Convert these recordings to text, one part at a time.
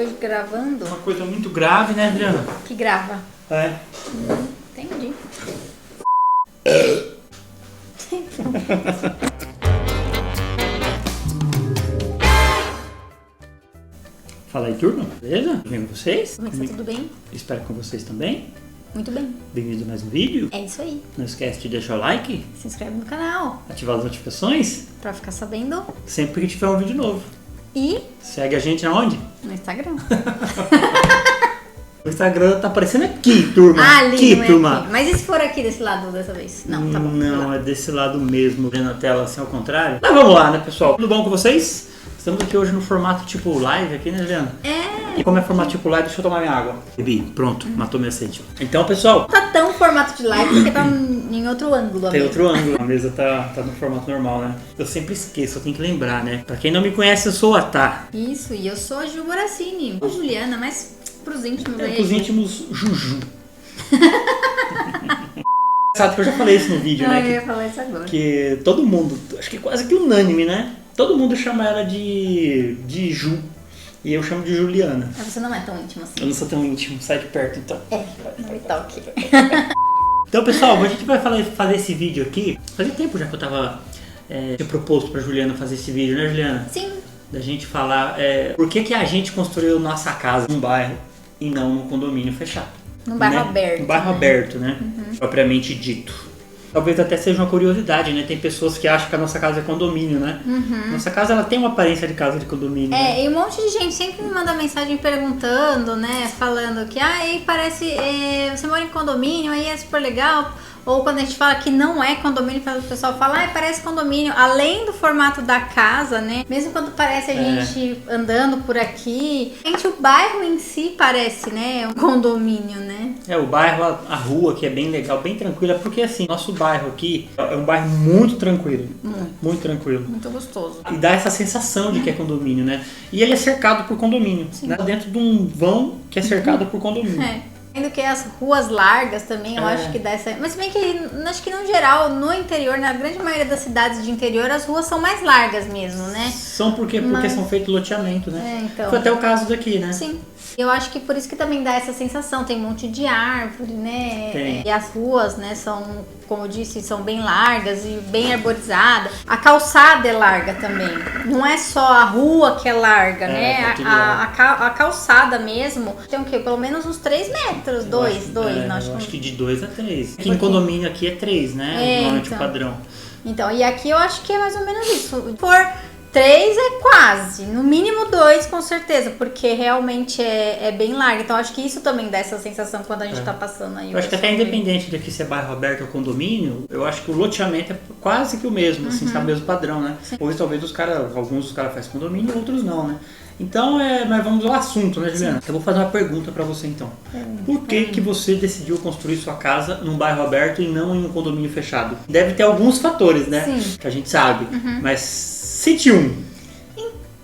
Hoje gravando. Uma coisa muito grave, né, Adriana? Que grava. É. Entendi. Fala aí, turma. Beleza? Tudo bem com vocês? Como é que tá? Tudo bem? Espero que com vocês também. Muito bem. Bem-vindo a mais um vídeo. É isso aí. Não esquece de deixar o like, Se inscreve no canal ativar as notificações, pra ficar sabendo. sempre que tiver um vídeo novo. E Segue a gente aonde? no Instagram. O Instagram tá aparecendo aqui, turma. Ali, aqui, não é turma. aqui. Mas e se for aqui desse lado dessa vez? Não, tá bom. Não, é desse lado mesmo, vendo a tela assim ao contrário. Mas vamos lá, né, pessoal? Tudo bom com vocês? Estamos aqui hoje no formato tipo live aqui, né, Juliana? É. E como é formato tipo live, deixa eu tomar minha água. Bebi, pronto, matou minha sede. Então, pessoal, Não tá tão formato de live porque tá em outro ângulo. tem amigo. outro ângulo. A mesa tá no formato normal, né? Eu sempre esqueço, eu tenho que lembrar, né? Pra quem não me conhece, eu sou o Atá. Isso, e eu sou a Ju Boracini. Ou Juliana, mas pros íntimos aí. Pros íntimos, Juju. Sabe que eu já falei isso no vídeo, Ah, né? eu ia falar isso agora. Que todo mundo, acho que quase que unânime, né? Todo mundo chama ela de Ju. E eu chamo de Juliana. Mas você não é tão íntimo Eu assim. não sou tão íntimo, sai de perto então. É, não me toque. Então, pessoal, a gente vai fazer esse vídeo aqui. Fazia tempo já que eu tava tinha proposto pra Juliana fazer esse vídeo, né, Juliana? Sim. Da gente falar por que a gente construiu nossa casa num bairro e não num condomínio fechado. Num bairro né? aberto. Num bairro né? aberto, né? Propriamente dito. Talvez até seja uma curiosidade, né? Tem pessoas que acham que a nossa casa é condomínio, né? Nossa casa, ela tem uma aparência de casa de condomínio, né? É, e um monte de gente sempre me manda mensagem perguntando, né? Falando que, aí parece, você mora em condomínio, aí é super legal. Ou quando a gente fala que não é condomínio, o pessoal fala, parece condomínio. Além do formato da casa, né? Mesmo quando parece a gente andando por aqui, gente, o bairro em si parece, né? Um condomínio, né? O bairro, a rua que é bem legal, bem tranquila, porque assim, nosso bairro aqui é um bairro muito tranquilo. Muito tranquilo. Muito gostoso. E dá essa sensação de que é condomínio, né? E ele é cercado por condomínio, né? Dentro de um vão que é cercado por condomínio. Sendo que as ruas largas também, eu acho que dá essa... Mas se bem que, acho que no geral, no interior, na grande maioria das cidades de interior, as ruas são mais largas mesmo, né? São porque são feitos loteamento, né? Então. Foi até o caso daqui, né? Sim. Eu acho que por isso que também dá essa sensação, tem um monte de árvore, né? Tem. E as ruas, né, são, como eu disse, são bem largas e bem arborizadas. A calçada é larga também. Não é só a rua que é larga, né? Tá tudo largo. A calçada mesmo tem o quê? Pelo menos uns 3 metros, dois, não, eu acho que de 2 a 3. Aqui em condomínio aqui é 3, né? Normalmente então. o padrão. Então, e aqui eu acho que é mais ou menos isso. Por 3 é quase, no mínimo 2 com certeza, porque realmente é bem largo. Então acho que isso também dá essa sensação quando a gente tá passando aí. Eu acho que até independente daqui se é bairro aberto ou condomínio, eu acho que o loteamento é quase que o mesmo, assim, sabe, o mesmo padrão, né? Ou talvez alguns dos caras fazem condomínio, outros não, né? Então, mas vamos ao assunto, né, Juliana? Eu vou fazer uma pergunta pra você então. Por que você decidiu construir sua casa num bairro aberto e não em um condomínio fechado? Deve ter alguns fatores, né? Sim. Que a gente sabe, mas cite um.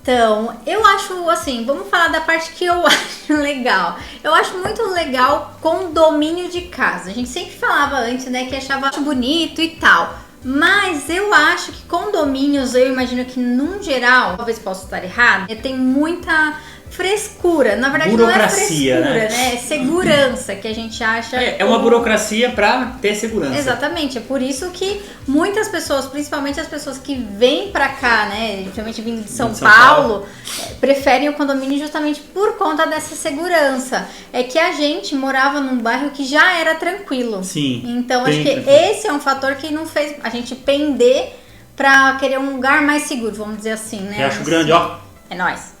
Então, eu acho assim, vamos falar da parte que eu acho legal. Eu acho muito legal condomínio de casa. A gente sempre falava antes, né, que achava bonito e tal. Mas eu acho que condomínios, eu imagino que num geral, talvez possa estar errado, tem muita frescura. Na verdade Burocracia, não é frescura, né? É segurança que a gente acha. É uma burocracia pra ter segurança. Exatamente, é por isso que muitas pessoas, principalmente as pessoas que vêm pra cá, né, principalmente vindo de São Paulo, preferem o condomínio justamente por conta dessa segurança. É que a gente morava num bairro que já era tranquilo. Sim. Então acho que tranquilo. esse é um fator que não fez a gente pender pra querer um lugar mais seguro, vamos dizer assim, né? Eu acho grande, ó. É nóis.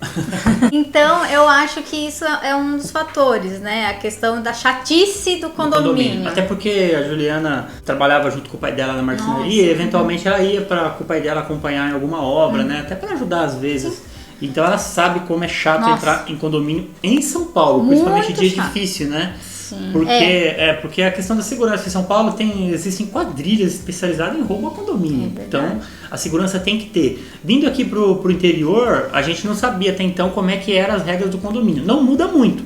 Então, eu acho que isso é um dos fatores, né? A questão da chatice do condomínio. Até porque a Juliana trabalhava junto com o pai dela na marcenaria e eventualmente ela ia com o pai dela acompanhar em alguma obra, né? Até para ajudar às vezes. Sim. Então ela sabe como é chato entrar em condomínio em São Paulo, principalmente dia difícil, né? Sim. Porque a questão da segurança em São Paulo existem quadrilhas especializadas em roubo a condomínio. Então a segurança tem que ter. Vindo aqui pro interior, a gente não sabia até então como é que eram as regras do condomínio. Não muda muito,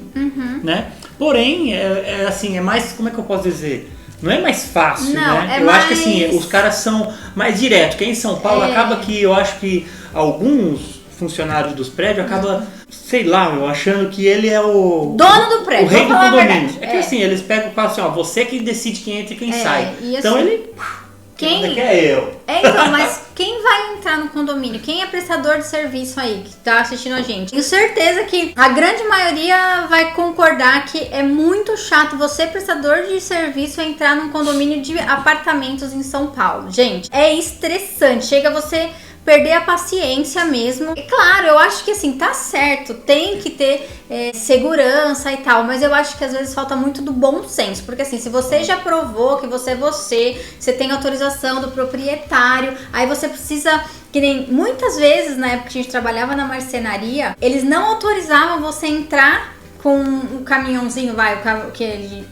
né? Porém, assim, é mais, como é que eu posso dizer? Não é mais fácil, né? Eu acho que assim, os caras são mais diretos. Porque em São Paulo acaba que eu acho que alguns funcionários dos prédios acabam sei lá, eu achando que ele é o dono do prédio, o rei do falar a condomínio. verdade. É que assim, eles pegam e falam assim, ó, você que decide quem entra e quem sai. E então assim, ele... Quem que é eu? Então, mas quem vai entrar no condomínio? Quem é prestador de serviço aí que tá assistindo a gente? Tenho certeza que a grande maioria vai concordar que é muito chato você, prestador de serviço, entrar num condomínio de apartamentos em São Paulo. Gente, é estressante. Chega você perder a paciência mesmo. E claro, eu acho que assim, tá certo, tem que ter segurança e tal, mas eu acho que às vezes falta muito do bom senso, porque assim, se você já provou que você tem autorização do proprietário, aí você precisa, que nem muitas vezes na época que a gente trabalhava na marcenaria, eles não autorizavam você entrar com um caminhãozinho,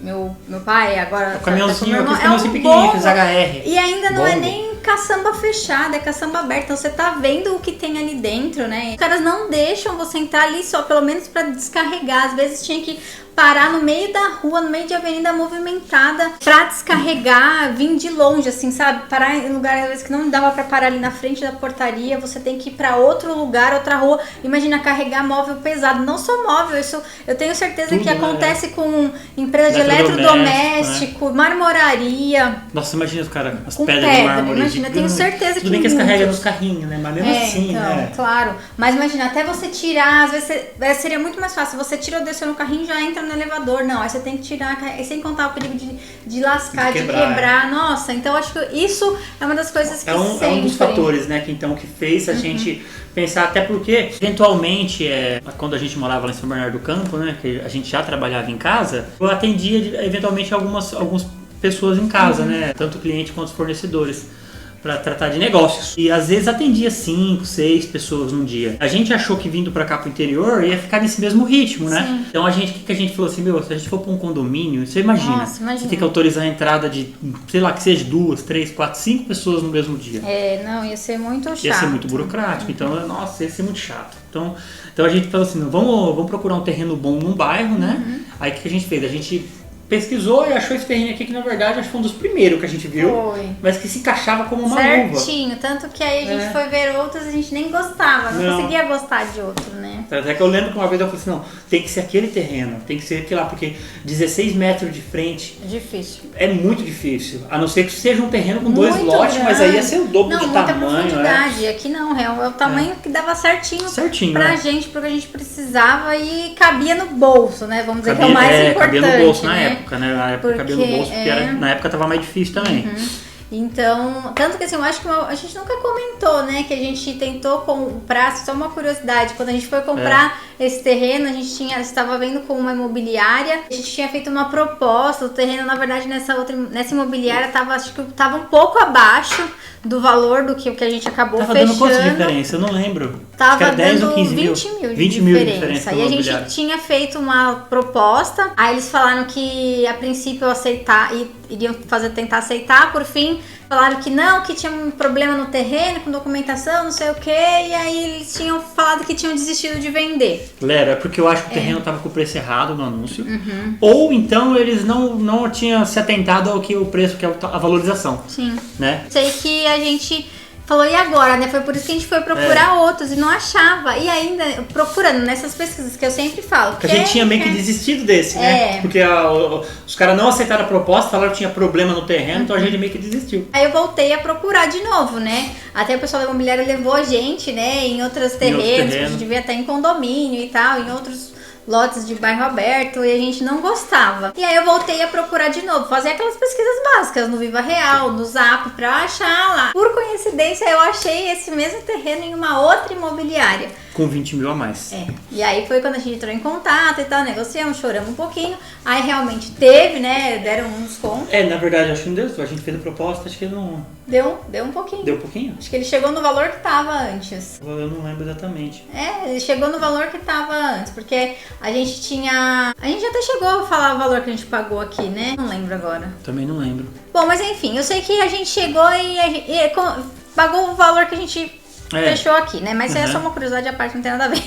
meu pai agora... O caminhãozinho, tá com meu irmão, caminhãozinho pequenininho, aqueles HR. E ainda não é Bombo. nem caçamba fechada, é caçamba aberta. Então você tá vendo o que tem ali dentro, né? Os caras não deixam você entrar ali só, pelo menos pra descarregar. Às vezes tinha que parar no meio da rua, no meio de avenida movimentada pra descarregar, vir de longe, assim, sabe? Parar em lugares às vezes que não dava pra parar ali na frente da portaria, você tem que ir pra outro lugar, outra rua. Imagina carregar móvel pesado, não só móvel, isso eu tenho certeza Tudo, que acontece com empresa de Eletrodoméstico, eletrodoméstico, marmoraria. Nossa, imagina os caras, as Com pedras de pedra, mármore. imagina, tenho certeza Tudo que bem que eles muitos. carregam nos carrinhos, né? Mas mesmo assim, então, né? claro. Mas imagina, até você tirar, às vezes seria muito mais fácil. Você tira ou desceu no carrinho e já entra no elevador. Não, aí você tem que tirar, e sem contar o perigo de lascar, de quebrar. Nossa, então acho que isso é uma das coisas que é um dos fatores, né, que fez a gente pensar, até porque, eventualmente, quando a gente morava lá em São Bernardo do Campo, né, que a gente já trabalhava em casa, eu atendia, eventualmente, algumas pessoas em casa, né, tanto cliente quanto os fornecedores, para tratar de negócios. E às vezes atendia 5, 6 pessoas num dia. A gente achou que vindo para cá pro interior ia ficar nesse mesmo ritmo, né? Sim. Então o que a gente falou assim, se a gente for para um condomínio, você imagina, Nossa, você tem que autorizar a entrada de, sei lá, que seja 2, 3, 4, 5 pessoas no mesmo dia. Não, ia ser muito chato. Ia ser muito burocrático, então, nossa, ia ser muito chato. Então a gente falou assim, vamos procurar um terreno bom num bairro, né? Aí o que a gente fez? A gente pesquisou e achou esse terreno aqui que na verdade acho que foi um dos primeiros que a gente viu, mas que se encaixava como uma luva. Certinho, tanto que aí a gente foi ver outros e a gente nem gostava, não conseguia gostar de outro, né? Até que eu lembro que uma vez eu falei assim, não, tem que ser aquele terreno, tem que ser aquele lá, porque 16 metros de frente Difícil. é muito difícil, a não ser que seja um terreno com 2 Muito lotes, grande. mas aí ia ser o dobro de muita tamanho. profundidade. Aqui não, é o tamanho que dava certinho pra gente, porque a gente precisava e cabia no bolso, né? Vamos dizer que é o mais importante. Cabia no bolso na né? época, né? Na época cabia no bolso, porque na época tava mais difícil também. Então, tanto que assim, eu acho que a gente nunca comentou, né, que a gente tentou comprar, só uma curiosidade, quando a gente foi comprar esse terreno, a gente estava vendo com uma imobiliária, a gente tinha feito uma proposta, o terreno, na verdade, nessa imobiliária acho que tava um pouco abaixo do valor do que a gente acabou tava fechando. Tava dando quanto de diferença? Eu não lembro. Tava era 10 dando ou 15 mil. 20 mil de diferença. E a gente tinha feito uma proposta, aí eles falaram que a princípio iriam tentar aceitar, por fim falaram que não, que tinha um problema no terreno, com documentação, não sei o que, e aí eles tinham falado que tinham desistido de vender. Lera, é porque eu acho que o terreno estava com o preço errado no anúncio, ou então eles não tinham se atentado ao que o preço, que é a valorização. Sim. Né? Sei que a gente falou, e agora, né? Foi por isso que a gente foi procurar outros e não achava. E ainda, procurando nessas pesquisas que eu sempre falo. Porque a gente tinha meio que desistido desse, né? Porque os caras não aceitaram a proposta, falaram que tinha problema no terreno, então a gente meio que desistiu. Aí eu voltei a procurar de novo, né? Até o pessoal da imobiliária levou a gente, né? Em outros terrenos, a gente devia estar em condomínio e tal, em outros lotes de bairro aberto, e a gente não gostava. E aí eu voltei a procurar de novo, fazer aquelas pesquisas básicas no Viva Real, no Zap, pra achar lá. Por coincidência, eu achei esse mesmo terreno em uma outra imobiliária. Com 20 mil a mais. E aí foi quando a gente entrou em contato e tal, negociamos, choramos um pouquinho. Aí realmente teve, né? Deram um desconto. Na verdade, acho que não deu. A gente fez a proposta, acho que ele não... Deu um pouquinho. Deu um pouquinho? Acho que ele chegou no valor que tava antes. Eu não lembro exatamente. Ele chegou no valor que tava antes, porque a gente tinha... A gente até chegou a falar o valor que a gente pagou aqui, né? Não lembro agora. Também não lembro. Bom, mas enfim, eu sei que a gente chegou e pagou o valor que a gente... fechou aqui, né? Mas isso é só uma curiosidade à parte, não tem nada a ver.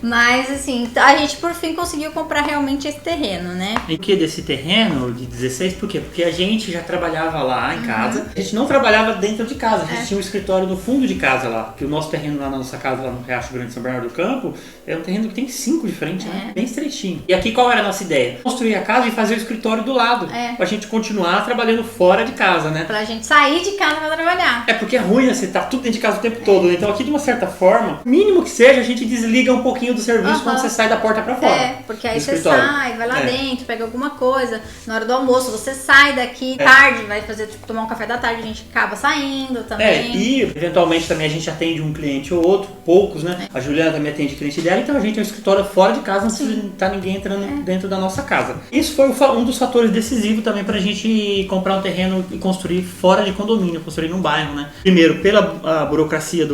Mas assim, a gente por fim conseguiu comprar realmente esse terreno, né? E que desse terreno de 16, por quê? Porque a gente já trabalhava lá em casa. A gente não trabalhava dentro de casa, a gente tinha um escritório no fundo de casa lá. Que o nosso terreno lá na nossa casa, lá no Riacho Grande de São Bernardo do Campo, é um terreno que tem 5 de frente, né? Bem estreitinho. E aqui qual era a nossa ideia? Construir a casa e fazer o escritório do lado. Pra gente continuar trabalhando fora de casa, né? Pra gente sair de casa pra trabalhar. É porque é ruim, né? Você tá tudo dentro de casa o tempo todo, né? Então aqui de uma certa forma, mínimo que seja, a gente desliga um pouquinho do serviço quando você sai da porta pra fora. Porque aí você sai, vai lá dentro, pega alguma coisa. Na hora do almoço, você sai daqui tarde, vai fazer, tipo, tomar um café da tarde, a gente acaba saindo também. E eventualmente também a gente atende um cliente ou outro, poucos, né? A Juliana também atende cliente dela, então a gente é um escritório fora de casa, não precisa estar ninguém entrando dentro da nossa casa. Isso foi um dos fatores decisivos também pra gente comprar um terreno e construir fora de condomínio, construir num bairro, né? Primeiro, pela burocracia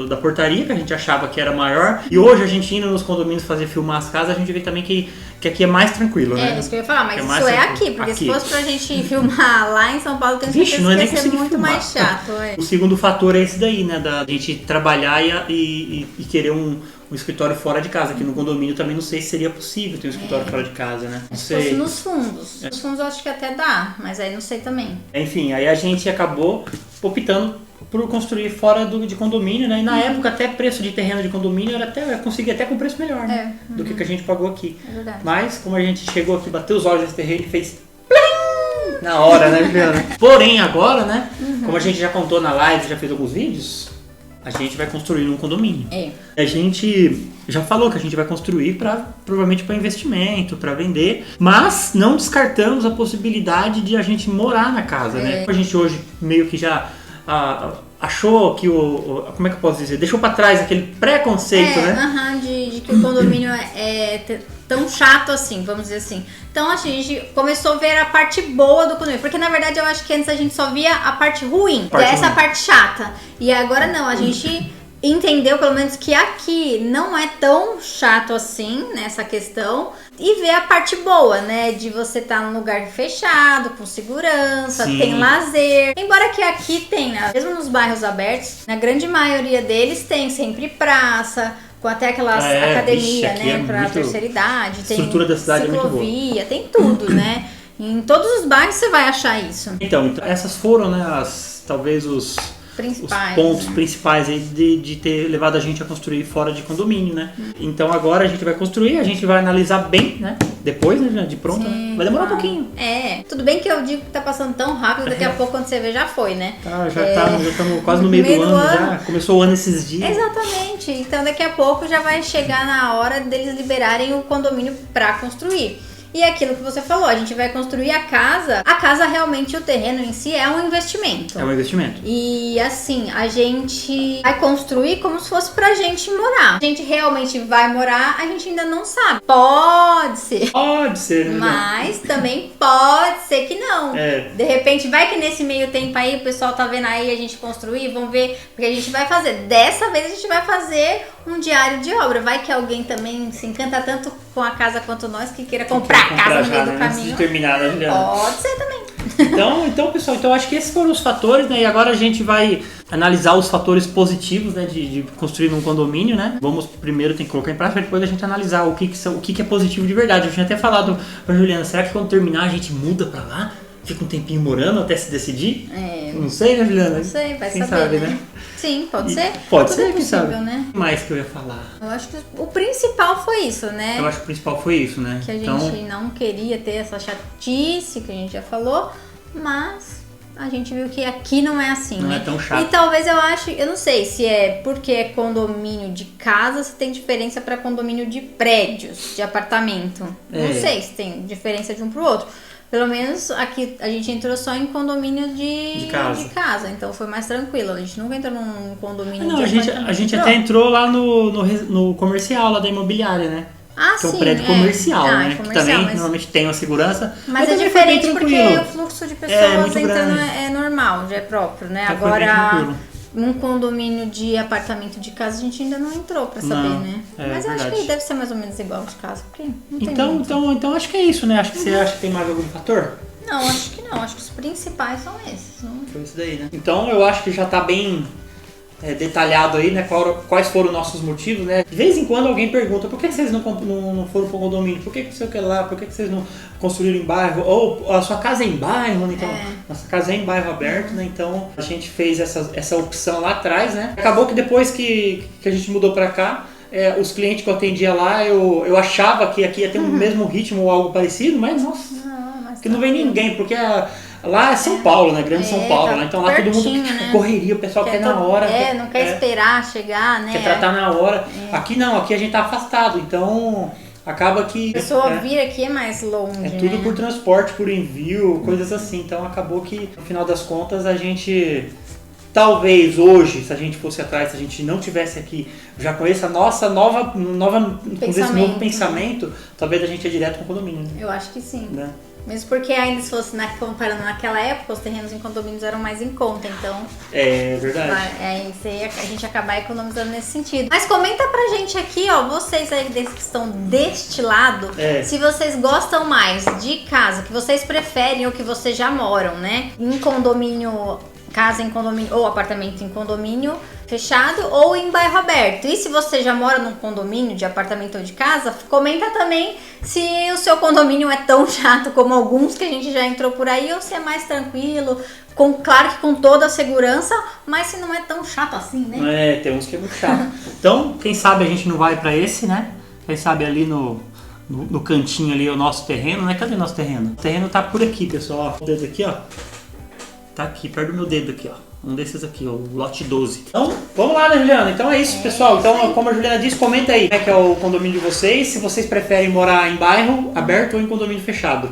da portaria, que a gente achava que era maior, e hoje a gente indo nos condomínios fazer filmar as casas, a gente vê também que aqui é mais tranquilo, né? Isso que eu ia falar, mas isso é aqui, porque se fosse pra gente filmar lá em São Paulo, tem certeza que ia ser muito mais chato. O segundo fator é esse daí, né? Da gente trabalhar e querer um escritório fora de casa. Aqui no condomínio também não sei se seria possível ter um escritório fora de casa, né? Não sei. Se fosse nos fundos. Nos fundos eu acho que até dá, mas aí não sei também. Enfim, aí a gente acabou optando por construir fora de condomínio, né? E na época até preço de terreno de condomínio eu consegui até com preço melhor, né? Do que a gente pagou aqui. É verdade. Mas como a gente chegou aqui, bateu os olhos nesse terreno e fez plim! Na hora, né, Juliana? Porém agora, né? Como a gente já contou na live, já fez alguns vídeos, a gente vai construir num condomínio. A gente já falou que a gente vai construir provavelmente para investimento, para vender, mas não descartamos a possibilidade de a gente morar na casa, né? A gente hoje meio que já achou que como é que eu posso dizer? Deixou para trás aquele preconceito, né? De que o condomínio é tão chato assim, vamos dizer assim. Então a gente começou a ver a parte boa do condomínio, porque na verdade eu acho que antes a gente só via a parte ruim, essa parte chata. E agora não, a gente entendeu pelo menos que aqui não é tão chato assim, nessa questão, e ver a parte boa, né, de você estar num lugar fechado, com segurança, tem lazer. Embora que aqui tem, né, mesmo nos bairros abertos, na grande maioria deles tem sempre praça, com até aquelas academia, né, pra terceira idade, tem estrutura da cidade ciclovia, tem tudo, né. Em todos os bairros você vai achar isso. Então essas foram, né, talvez os pontos principais aí de ter levado a gente a construir fora de condomínio, né? Então agora a gente vai construir, a gente vai analisar bem, né? Depois, né, de pronto, né? Vai demorar um pouquinho. Tudo bem que eu digo que tá passando tão rápido, daqui a pouco quando você vê já foi, né? Já estamos quase no meio do ano, já começou o ano esses dias. Exatamente, então daqui a pouco já vai chegar na hora deles liberarem o condomínio para construir. E aquilo que você falou, a gente vai construir a casa realmente, o terreno em si é um investimento. É um investimento. E assim, a gente vai construir como se fosse pra gente morar. A gente realmente vai morar, a gente ainda não sabe. Pode ser. Pode ser, né? Mas também pode ser que não. De repente, vai que nesse meio tempo aí, o pessoal tá vendo aí a gente construir, vamos ver, porque a gente vai fazer. Dessa vez a gente vai fazer um diário de obra. Vai que alguém também se encanta tanto com a casa quanto nós que queira comprar a casa no meio do caminho. Antes de terminar, né, Juliana? Pode ser também. Então, pessoal, acho que esses foram os fatores, né? E agora a gente vai analisar os fatores positivos, né, de construir num condomínio, né? Vamos primeiro tem que colocar em prática, depois a gente analisar o que é positivo de verdade. Eu tinha até falado pra Juliana, será que quando terminar a gente muda pra lá? Fica um tempinho morando até se decidir? Não sei, né, Juliana? Não sei, vai quem saber, sabe, né? Sim, pode ser. Pode Tudo ser, é quem possível, sabe. né? O que mais que eu ia falar? Eu acho que o principal foi isso, né? Eu acho que o principal foi isso, né? Que a gente não queria ter essa chatice que a gente já falou, mas a gente viu que aqui não é assim, não né? É tão chato. E talvez eu não sei se é porque é condomínio de casa, se tem diferença para condomínio de prédios, de apartamento. Não sei se tem diferença de um pro outro. Pelo menos aqui a gente entrou só em condomínio de casa, então foi mais tranquilo. A gente nunca entrou num condomínio de apartamento. A gente até entrou lá no comercial lá da imobiliária, né? Que é o prédio comercial, né? Comercial, que também normalmente tem uma segurança. Mas é diferente porque o fluxo de pessoas entrando é normal, já é próprio, né? Então, agora, num condomínio de apartamento de casa, a gente ainda não entrou pra saber, né? Mas eu acho que deve ser mais ou menos igual de casa, porque não tem então acho que é isso, né? Acho que você acha que tem mais algum fator? Não, acho que não. Acho que os principais são esses. Foi isso daí, né? Então eu acho que já tá bem detalhado aí, né, quais foram os nossos motivos, né? De vez em quando alguém pergunta, por que vocês não foram para o condomínio? Por que você quer lá? Por que vocês não construíram em bairro? Ou a sua casa é em bairro, né? Então, nossa casa é em bairro aberto, né? Então, a gente fez essa opção lá atrás, né? Acabou que depois que a gente mudou para cá, os clientes que eu atendia lá, eu achava que aqui ia ter o mesmo ritmo ou algo parecido, mas nossa, que não vem ninguém, porque lá é São Paulo, né? Grande São Paulo, né? Então lá todo mundo né? Correria, o pessoal quer na hora. Não quer esperar chegar, né? Quer tratar na hora. Aqui não, aqui a gente tá afastado, então acaba que... A pessoa vir aqui é mais longe, é tudo por transporte, por envio, coisas assim. Então acabou que, no final das contas, a gente... Talvez hoje, se a gente fosse atrás, se a gente não tivesse aqui, já com essa nossa com esse novo pensamento, talvez a gente ia direto com o condomínio. Né? Eu acho que sim. Né? Mesmo porque ainda se fosse comparando naquela época, os terrenos em condomínios eram mais em conta, então... É verdade. A gente acabar economizando nesse sentido. Mas comenta pra gente aqui, ó, vocês aí que estão deste lado, se vocês gostam mais de casa, que vocês preferem ou que vocês já moram, né? Em condomínio... Casa em condomínio ou apartamento em condomínio fechado ou em bairro aberto. E se você já mora num condomínio de apartamento ou de casa, comenta também se o seu condomínio é tão chato como alguns que a gente já entrou por aí ou se é mais tranquilo, claro que com toda a segurança, mas se não é tão chato assim, né? Tem uns que é muito chato. Então, quem sabe a gente não vai pra esse, né? Quem sabe ali no cantinho ali é o nosso terreno, né? Cadê nosso terreno? O terreno tá por aqui, pessoal. O dedo aqui, ó. Tá aqui, perto do meu dedo aqui, ó. Um desses aqui, ó, o lote 12. Então, vamos lá, né, Juliana? Então é isso, pessoal. Então, como a Juliana disse, comenta aí como é que é o condomínio de vocês, se vocês preferem morar em bairro aberto ou em condomínio fechado.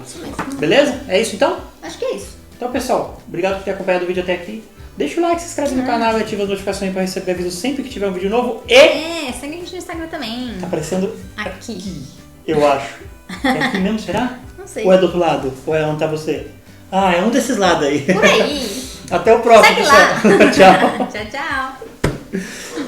Beleza? É isso então? Acho que é isso. Então, pessoal, obrigado por ter acompanhado o vídeo até aqui. Deixa o like, se inscreve no canal e ativa as notificações para receber aviso sempre que tiver um vídeo novo. E... segue a gente no Instagram também. Tá aparecendo aqui. Eu acho. É aqui mesmo, será? Não sei. Ou é do outro lado? Ou é onde tá você? É um desses lados aí. Por aí. Até o próximo, Segue lá. Tchau. Tchau, tchau.